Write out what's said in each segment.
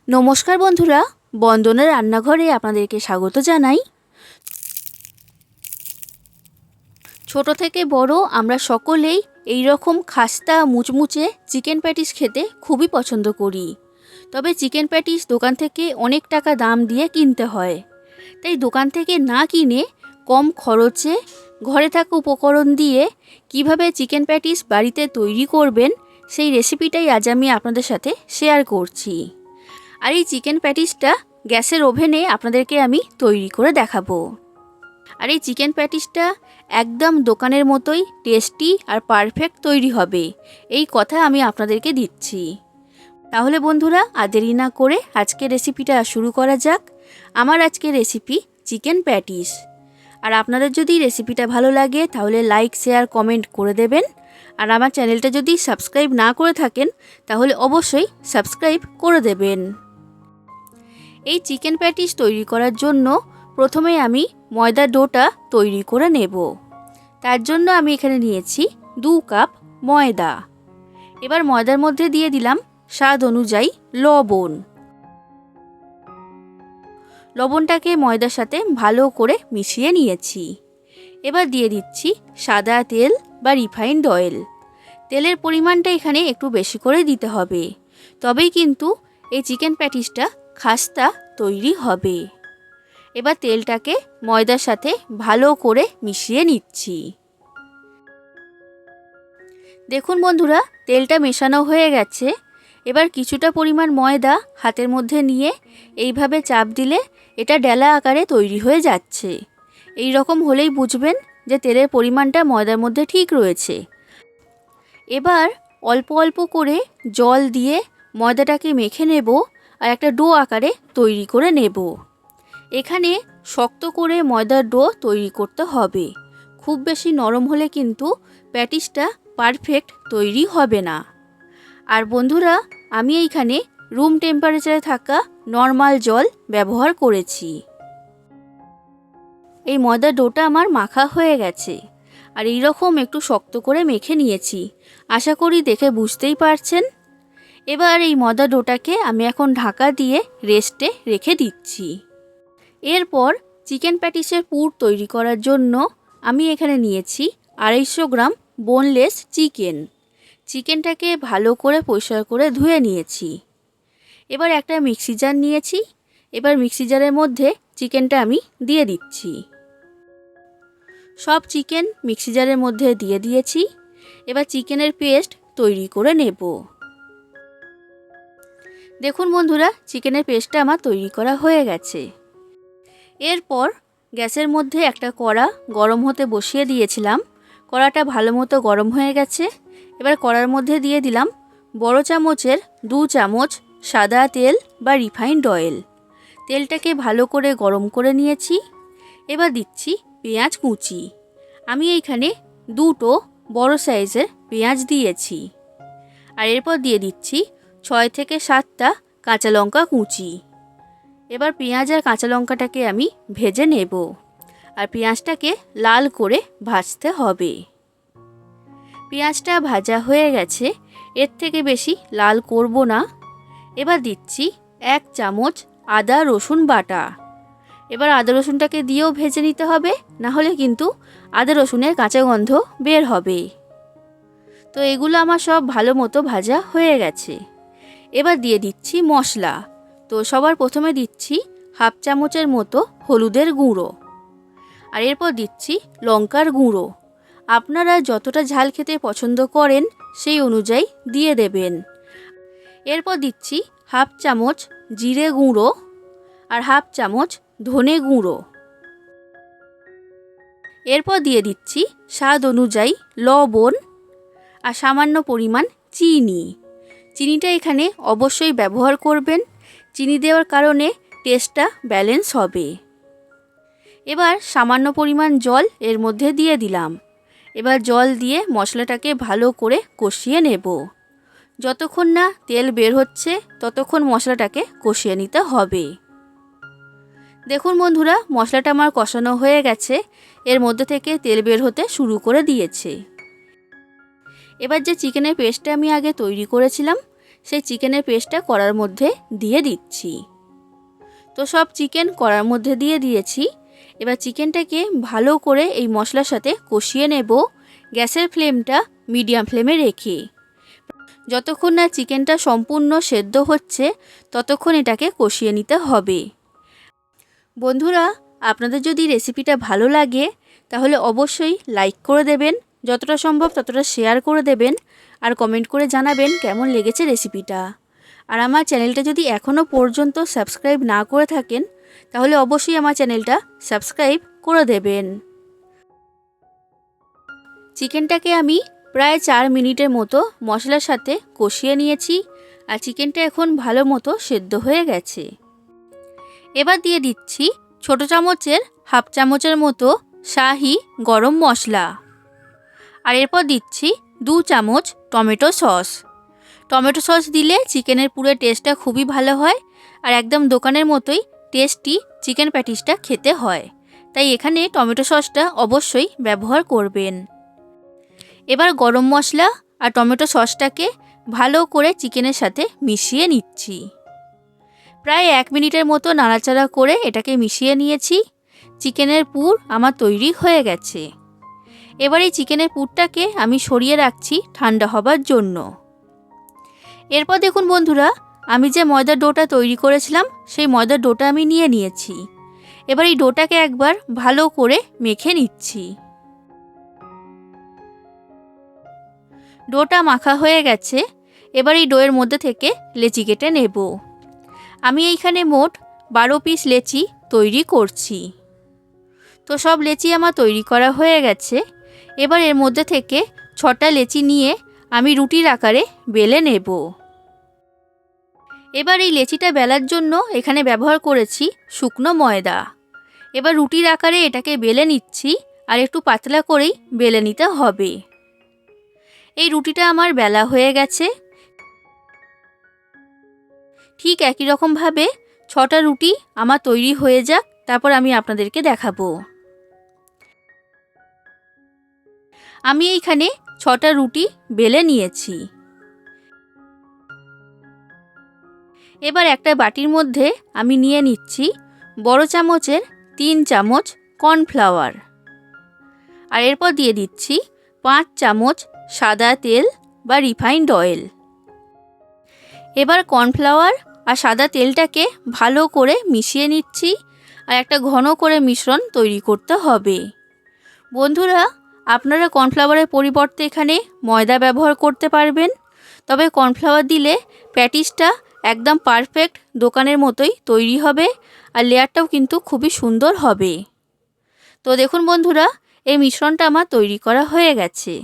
নমস্কার বন্ধুরা, বন্দনার রান্নাঘরে আপনাদেরকে স্বাগত জানাই। ছোট থেকে বড় আমরা সকলেই এই রকম খাস্তা মুচমুচে চিকেন প্যাটিস খেতে খুবই পছন্দ করি। তবে চিকেন প্যাটিস দোকান থেকে অনেক টাকা দাম দিয়ে কিনতে হয়, তাই দোকান থেকে না কিনে কম খরচে ঘরে থাকা উপকরণ দিয়ে কিভাবে চিকেন প্যাটিস বাড়িতে তৈরি করবেন সেই রেসিপিটাই আজ আমি আপনাদের সাথে শেয়ার করছি। আর এই চিকেন প্যাটিসটা গ্যাসের ওভেনে আপনাদেরকে আমি তৈরি করে দেখাবো। আর এই চিকেন প্যাটিসটা একদম দোকানের মতোই টেস্টি আর পারফেক্ট তৈরি হবে, এই কথা আমি আপনাদেরকে দিচ্ছি। তাহলে বন্ধুরা আর দেরি না করে আজকের রেসিপিটা শুরু করা যাক। আমার আজকের রেসিপি চিকেন প্যাটিস। আর আপনাদের যদি রেসিপিটা ভালো লাগে তাহলে লাইক, শেয়ার, কমেন্ট করে দেবেন। আর আমার চ্যানেলটা যদি সাবস্ক্রাইব না করে থাকেন তাহলে অবশ্যই সাবস্ক্রাইব করে দেবেন। এই চিকেন প্যাটিস তৈরি করার জন্য প্রথমে আমি ময়দার ডোটা তৈরি করে নেব। তার জন্য আমি এখানে নিয়েছি 2 কাপ ময়দা। এবার ময়দার মধ্যে দিয়ে দিলাম স্বাদ অনুযায়ী লবণ। লবণটাকে ময়দার সাথে ভালো করে মিশিয়ে নিয়েছি। এবার দিয়ে দিচ্ছি সাদা তেল বা রিফাইন্ড অয়েল। তেলের পরিমাণটা এখানে একটু বেশি করে দিতে হবে, তবেই কিন্তু এই চিকেন প্যাটিসটা খাস্তা তৈরি হবে। এবার তেলটাকে ময়দার সাথে ভালো করে মিশিয়ে নিচ্ছি। দেখুন বন্ধুরা, তেলটা মেশানো হয়ে গেছে। এবার কিছুটা পরিমাণ ময়দা হাতের মধ্যে নিয়ে এইভাবে চাপ দিলে এটা ডেলা আকারে তৈরি হয়ে যাচ্ছে। এই রকম হলেই বুঝবেন যে তেলের পরিমাণটা ময়দার মধ্যে ঠিক রয়েছে। এবার অল্প অল্প করে জল দিয়ে ময়দাটাকে মেখে নেব আর একটা ডো আকারে তৈরি করে নেব। এখানে শক্ত করে ময়দার ডো তৈরি করতে হবে। খুব বেশি নরম হলে কিন্তু প্যাটিসটা পারফেক্ট তৈরি হবে না। আর বন্ধুরা, আমি এইখানে রুম টেম্পারেচারে থাকা নর্মাল জল ব্যবহার করেছি। এই ময়দার ডোটা আমার মাখা হয়ে গেছে আর এই রকম একটু শক্ত করে মেখে নিয়েছি। আশা করি দেখে বুঝতেই পারছেন। এবার এই ময়দার ডোটাকে আমি এখন ঢাকা দিয়ে রেস্টে রেখে দিচ্ছি। এরপর চিকেন প্যাটিসের পুর তৈরি করার জন্য আমি এখানে নিয়েছি 250 গ্রাম বোনলেস চিকেন। চিকেনটাকে ভালো করে পরিষ্কার করে ধুয়ে নিয়েছি। এবার একটা মিক্সি জার নিয়েছি। এবার মিক্সি জারের মধ্যে চিকেনটা আমি দিয়ে দিচ্ছি। সব চিকেন মিক্সি জারের মধ্যে দিয়ে দিয়েছি। এবার চিকেনের পেস্ট তৈরি করে নেব। দেখুন বন্ধুরা, চিকেনের পেস্টটা আমার তৈরি করা হয়ে গেছে। এরপর গ্যাসের মধ্যে একটা কড়া গরম হতে বসিয়ে দিয়েছিলাম। কড়াটা ভালো মতো গরম হয়ে গেছে। এবার কড়ার মধ্যে দিয়ে দিলাম বড় চামচের 2 চামচ সাদা তেল বা রিফাইন্ড অয়েল। তেলটাকে ভালো করে গরম করে নিয়েছি। এবার দিচ্ছি পেঁয়াজ কুচি। আমি এইখানে 2টো বড় সাইজের পেঁয়াজ দিয়েছি। আর এরপর দিয়ে দিচ্ছি 6 থেকে 7টা কাঁচা লঙ্কা কুচি। এবার পেঁয়াজ আর কাঁচা লঙ্কাটাকে আমি ভেজে নেব। আর পেঁয়াজটাকে লাল করে ভাজতে হবে। পেঁয়াজটা ভাজা হয়ে গেছে, এর থেকে বেশি লাল করব না। এবার দিচ্ছি 1 চামচ আদা রসুন বাটা। এবার আদা রসুনটাকে দিয়েও ভেজে নিতে হবে, না হলে কিন্তু আদা রসুনের কাঁচা গন্ধ বের হবে। তো এগুলো আমার সব ভালো মতো ভাজা হয়ে গেছে। এবার দিয়ে দিচ্ছি মশলা। তো সবার প্রথমে দিচ্ছি 1/2 চামচের মতো হলুদের গুঁড়ো। আর এরপর দিচ্ছি লঙ্কার গুঁড়ো। আপনারা যতটা ঝাল খেতে পছন্দ করেন সেই অনুযায়ী দিয়ে দেবেন। এরপর দিচ্ছি 1/2 চামচ জিরে গুঁড়ো আর 1/2 চামচ ধনে গুঁড়ো। এরপর দিয়ে দিচ্ছি স্বাদ অনুযায়ী লবণ আর সামান্য পরিমাণ চিনি। চিনিটা এখানে অবশ্যই ব্যবহার করবেন। চিনি দেওয়ার কারণে টেস্টটা ব্যালেন্স হবে। এবার সামান্য পরিমাণ জল এর মধ্যে দিয়ে দিলাম। এবার জল দিয়ে মশলাটাকে ভালো করে কষিয়ে নেব। যতক্ষণ না তেল বের হচ্ছে ততক্ষণ মশলাটাকে কষিয়ে নিতে হবে। দেখুন বন্ধুরা, মশলাটা আমার কষানো হয়ে গেছে। এর মধ্যে থেকে তেল বের হতে শুরু করে দিয়েছে। এবার যে চিকেনের পেস্টটা আমি আগে তৈরি করেছিলাম সেই চিকেনের পেস্টটা কড়ার মধ্যে দিয়ে দিচ্ছি। তো সব চিকেন কড়ার মধ্যে দিয়ে দিয়েছি। এবার চিকেনটাকে ভালো করে এই মশলার সাথে কষিয়ে নেব, গ্যাসের ফ্লেমটা মিডিয়াম ফ্লেমে রেখে। যতক্ষণ না চিকেনটা সম্পূর্ণ সেদ্ধ হচ্ছে ততক্ষণ এটাকে কষিয়ে নিতে হবে। বন্ধুরা, আপনাদের যদি রেসিপিটা ভালো লাগে তাহলে অবশ্যই লাইক করে দেবেন, যতটা সম্ভব ততটা শেয়ার করে দেবেন, আর কমেন্ট করে জানাবেন কেমন লেগেছে রেসিপিটা। আর আমার চ্যানেলটা যদি এখনও পর্যন্ত সাবস্ক্রাইব না করে থাকেন তাহলে অবশ্যই আমার চ্যানেলটা সাবস্ক্রাইব করে দেবেন। চিকেনটাকে আমি প্রায় 4 মিনিটের মতো মশলার সাথে কষিয়ে নিয়েছি, আর চিকেনটা এখন ভালো মতো সেদ্ধ হয়ে গেছে। এবার দিয়ে দিচ্ছি ছোট চামচের হাফ চামচের মতো শাহি গরম মশলা, আর এরপর দিচ্ছি 2 চামচ টমেটো সস। টমেটো সস দিলে চিকেনের পুরো টেস্টটা খুবই ভালো হয়, আর একদম দোকানের মতোই টেস্টি চিকেন প্যাটিসটা খেতে হয়, তাই এখানে টমেটো সসটা অবশ্যই ব্যবহার করবেন। এবার গরম মশলা আর টমেটো সসটাকে ভালো করে চিকেনের সাথে মিশিয়ে নিচ্ছি। প্রায় 1 মিনিটের মতো নাড়াচাড়া করে এটাকে মিশিয়ে নিয়েছি। চিকেনের পুর আমার তৈরি হয়ে গেছে। এবার এই চিকেনের পুরটাকে আমি সরিয়ে রাখছি ঠান্ডা হবার জন্য। এরপর দেখুন বন্ধুরা, আমি যে ময়দার ডোটা তৈরি করেছিলাম সেই ময়দার ডোটা আমি নিয়ে নিয়েছি। এবার এই ডোটাকে একবার ভালো করে মেখে নিচ্ছি। ডোটা মাখা হয়ে গেছে। এবার এই ডোয়ের মধ্যে থেকে লেচি কেটে নেব। আমি এইখানে মোট 12 পিস লেচি তৈরি করছি। তো সব লেচি আমার তৈরি করা হয়ে গেছে। এবার এর মধ্যে থেকে 6টা লেচি নিয়ে আমি রুটির আকারে বেলে নেব। এবার এই লেচিটা বেলার জন্য এখানে ব্যবহার করেছি শুকনো ময়দা। এবার রুটির আকারে এটাকে বেলে নিচ্ছি, আর একটু পাতলা করেই বেলে নিতে হবে। এই রুটিটা আমার বেলা হয়ে গেছে। ঠিক একই রকমভাবে 6টা রুটি আমার তৈরি হয়ে যাক, তারপর আমি আপনাদেরকে দেখাবো। আমি এইখানে 6টা রুটি বেলে নিয়েছি। এবার একটা বাটির মধ্যে আমি নিয়ে নিচ্ছি বড় চামচের 3 চামচ কর্নফ্লাওয়ার, আর এরপর দিয়ে দিচ্ছি 5 চামচ সাদা তেল বা রিফাইন্ড অয়েল। এবার কর্নফ্লাওয়ার আর সাদা তেলটাকে ভালো করে মিশিয়ে নিচ্ছি, আর একটা ঘন করে মিশ্রণ তৈরি করতে হবে। বন্ধুরা, আপনারা কর্নফ্লাওয়ারের পরিবর্তে এখানে ময়দা ব্যবহার করতে পারবেন, তবে কর্নফ্লাওয়ার দিলে প্যাটিসটা একদম পারফেক্ট দোকানের মতোই তৈরি হবে, আর লেয়ারটাও কিন্তু খুবই সুন্দর হবে। তো দেখুন বন্ধুরা, এই মিশ্রণটা আমার তৈরি করা হয়ে গেছে।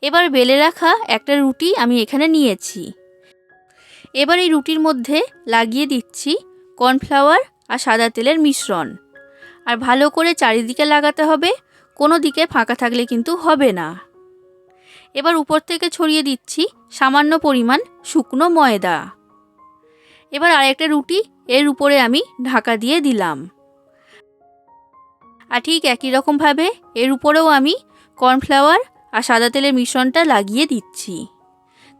এবার বেলে রাখা একটা রুটি আমি এখানে নিয়েছি। এবার এই রুটির মধ্যে লাগিয়ে দিচ্ছি কর্নফ্লাওয়ার আর সাদা তেলের মিশ্রণ, আর ভালো করে চারিদিকে লাগাতে হবে, কোনো দিকে ফাঁকা থাকলে কিন্তু হবে না। এবার উপর থেকে ছড়িয়ে দিচ্ছি সামান্য পরিমাণ শুকনো ময়দা। এবার আরেকটা রুটি এর উপরে আমি ঢাকা দিয়ে দিলাম, আর ঠিক একই রকমভাবে এর উপরেও আমি কর্নফ্লাওয়ার আর সাদা তেলের মিশ্রণটা লাগিয়ে দিচ্ছি।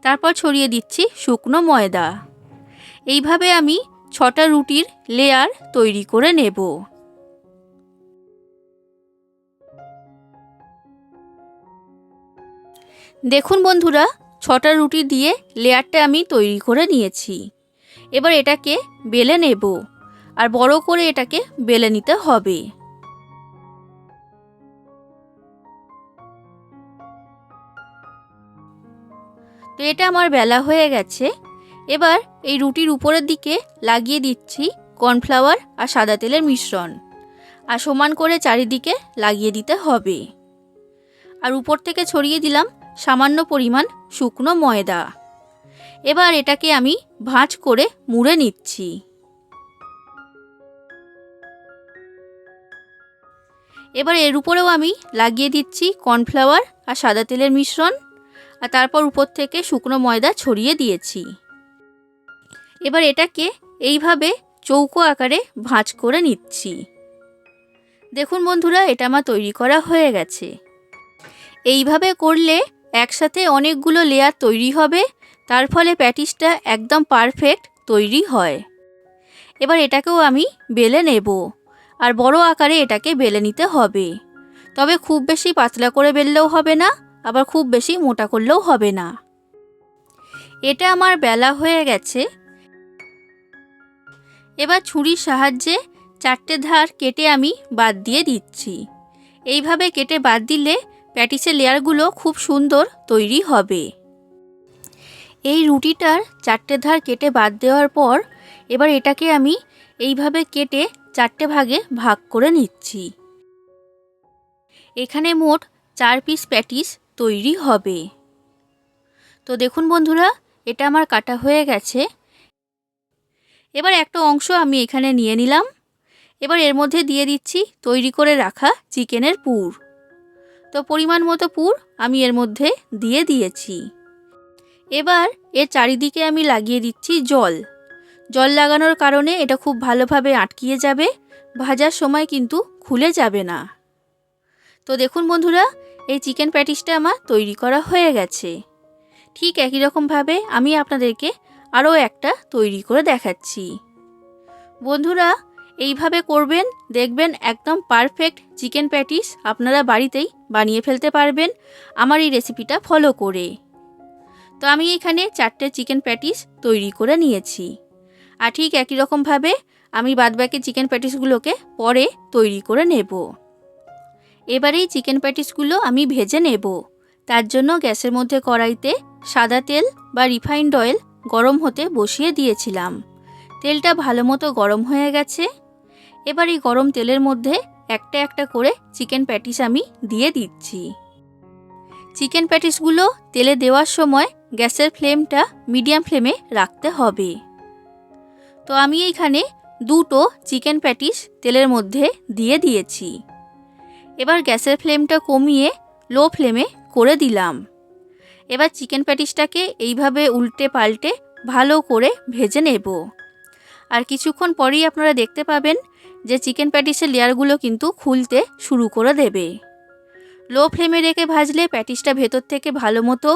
তারপর ছড়িয়ে দিচ্ছি শুকনো ময়দা। এইভাবে আমি 6টা রুটির লেয়ার তৈরি করে নেব। দেখুন বন্ধুরা, 6টা রুটি দিয়ে লেয়ারটা আমি তৈরি করে নিয়েছি। এবার এটাকে বেলে নেব, আর বড় করে এটাকে বেলে নিতে হবে। তো এটা আমার বেলা হয়ে গেছে। এবার এই রুটির উপরের দিকে লাগিয়ে দিচ্ছি কর্নফ্লাওয়ার আর সাদা তেলের মিশ্রণ, আর সমান করে চারিদিকে লাগিয়ে দিতে হবে। আর উপর থেকে ছড়িয়ে দিলাম সামান্য পরিমাণ শুকনো ময়দা। এবার এটাকে আমি ভাঁজ করে মুড়ে নিচ্ছি। এবার এর উপরেও আমি লাগিয়ে দিচ্ছি কর্নফ্লাওয়ার আর সাদা তেলের মিশ্রণ, আর তারপর উপর থেকে শুকনো ময়দা ছড়িয়ে দিয়েছি। এবার এটাকে এইভাবে চৌকো আকারে ভাঁজ করে নিচ্ছি। দেখুন বন্ধুরা, এটা আমার তৈরি করা হয়ে গেছে। এইভাবে করলে একসাথে অনেকগুলো লেয়ার তৈরি হবে, তার ফলে প্যাটিসটা একদম পারফেক্ট তৈরি হয়। এবার এটাকেও আমি বেলে নেব, আর বড় আকারে এটাকে বেলে নিতে হবে। তবে খুব বেশি পাতলা করে বেললেও হবে না, আবার খুব বেশি মোটা করলেও হবে না। এটা আমার বেলা হয়ে গেছে। এবার ছুরির সাহায্যে 4টে ধার কেটে আমি বাদ দিয়ে দিচ্ছি। এইভাবে কেটে বাদ দিলে প্যাটিসের লেয়ারগুলো খুব সুন্দর তৈরি হবে। এই রুটিটার 4টে ধার কেটে বাদ দেওয়ার পর এবার এটাকে আমি এইভাবে কেটে 4টে ভাগে ভাগ করে নিচ্ছি। এখানে মোট 4 পিস প্যাটিস তৈরি হবে। তো দেখুন বন্ধুরা, এটা আমার কাটা হয়ে গেছে। এবার একটা অংশ আমি এখানে নিয়ে নিলাম। এবার এর মধ্যে দিয়ে দিচ্ছি তৈরি করে রাখা চিকেনের পুর। তো পরিমাণ মতো পুর আমি এর মধ্যে দিয়ে দিয়েছি। এবার এর চারিদিকে আমি লাগিয়ে দিচ্ছি জল। জল লাগানোর কারণে এটা খুব ভালোভাবে আটকিয়ে যাবে, ভাজার সময় কিন্তু খুলে যাবে না। তো দেখুন বন্ধুরা, এই চিকেন প্যাটিসটা আমার তৈরি করা হয়ে গেছে। ঠিক একই রকমভাবে আমি আপনাদেরকে আরও একটা তৈরি করে দেখাচ্ছি। বন্ধুরা, এইভাবে করবেন, দেখবেন একদম পারফেক্ট চিকেন প্যাটিস আপনারা বাড়িতেই বানিয়ে ফেলতে পারবেন আমার এই রেসিপিটা ফলো করে। তো আমি এখানে 4টে চিকেন প্যাটিস তৈরি করে নিয়েছি। আর ঠিক একই রকমভাবে আমি বাদবাকি চিকেন প্যাটিসগুলোকে পরে তৈরি করে নেব। এবারে এই চিকেন প্যাটিসগুলো আমি ভেজে নেব। তার জন্য গ্যাসের মধ্যে কড়াইতে সাদা তেল বা রিফাইন্ড অয়েল গরম হতে বসিয়ে দিয়েছিলাম। তেলটা ভালো মতো গরম হয়ে গেছে। এবার এই গরম তেলের মধ্যে একটা একটা করে চিকেন প্যাটিস আমি দিয়ে দিচ্ছি। চিকেন প্যাটিসগুলো তেলে দেওয়ার সময় গ্যাসের ফ্লেমটা মিডিয়াম ফ্লেমে রাখতে হবে। তো আমি এইখানে 2টো চিকেন প্যাটিস তেলের মধ্যে দিয়ে দিয়েছি। এবার গ্যাসের ফ্লেমটা কমিয়ে লো ফ্লেমে করে দিলাম। এবার চিকেন প্যাটিসটাকে এইভাবে উল্টে পাল্টে ভালো করে ভেজে নেব। আর কিছুক্ষণ পরেই আপনারা দেখতে পাবেন যে চিকেন প্যাটিসের লেয়ারগুলো কিন্তু খুলতে শুরু করে দেবে। লো ফ্লেমে রেখে ভাজলে প্যাটিসটা ভেতর থেকে ভালো মতো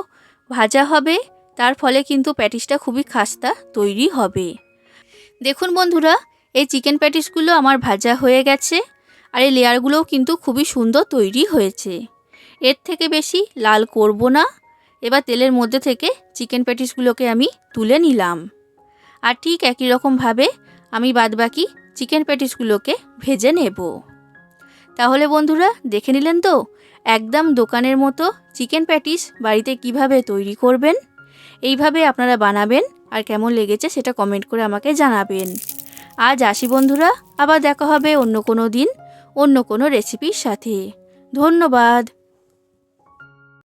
ভাজা হবে, তার ফলে কিন্তু প্যাটিসটা খুবই খাস্তা তৈরি হবে। দেখুন বন্ধুরা, এই চিকেন প্যাটিসগুলো আমার ভাজা হয়ে গেছে, আর এই লেয়ারগুলোও কিন্তু খুবই সুন্দর তৈরি হয়েছে। এর থেকে বেশি লাল করব না। এবার তেলের মধ্যে থেকে চিকেন প্যাটিসগুলোকে আমি তুলে নিলাম। আর ঠিক একই রকমভাবে আমি বাদবাকি চিকেন প্যাটিসগুলোকে ভেজে নেব। তাহলে বন্ধুরা, দেখে নিলেন তো একদম দোকানের মতো চিকেন প্যাটিস বাড়িতে কিভাবে তৈরি করবেন। এইভাবে আপনারা বানাবেন, আর কেমন লেগেছে সেটা কমেন্ট করে আমাকে জানাবেন। আজ আসি বন্ধুরা, আবার দেখা হবে অন্য কোনো দিন অন্য কোনো রেসিপির সাথে। ধন্যবাদ।